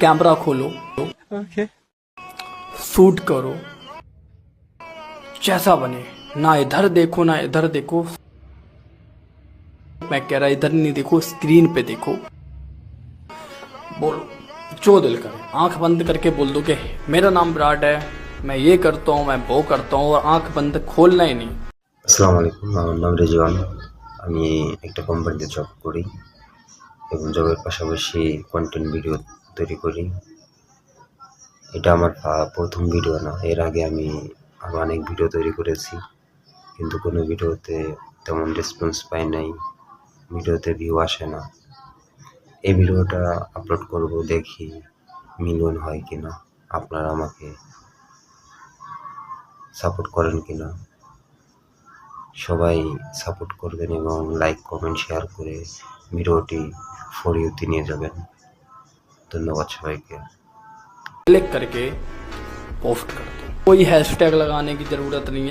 Camera खोलो, Okay. Shoot करो, जैसा बने, ना इधर देखो ना इधर देखो। मैं कह रहा इधर नहीं देखो, स्क्रीन पे देखो। बोलो जो दिल करे, आंख बंद करके बोल दो कि मेरा नाम विराट है, मैं ये करता हूँ, मैं वो करता हूँ, और आंख बंद खोलना ही नहीं। আসসালামু আলাইকুম, আমার নাম রেজওয়ান। আমি একটা কোম্পানিতে জব করি এবং জবের পাশাপাশি কন্টেন্ট ভিডিও তৈরি করি। এটা আমার প্রথম ভিডিও না, এর আগে আমি আরও অনেক ভিডিও তৈরি করেছি, কিন্তু কোনো ভিডিওতে তেমন রেসপন্স পাই নাই, ভিডিওতে ভিউ আসে না। এই ভিডিওটা আপলোড করব, দেখি মিলিয়ন হয় কিনা, আপনারা আমাকে সাপোর্ট করেন কিনা। সবাই সাপোর্ট করবেন এবং লাইক কমেন্ট শেয়ার করে ভিডিওটি ফর ইউতে নিয়ে যাবেন। ধন্যবাদ সবাইকে। क्लिक करके पोस्ट कर दो, कोई हैशटैग लगाने की जरूरत नहीं है।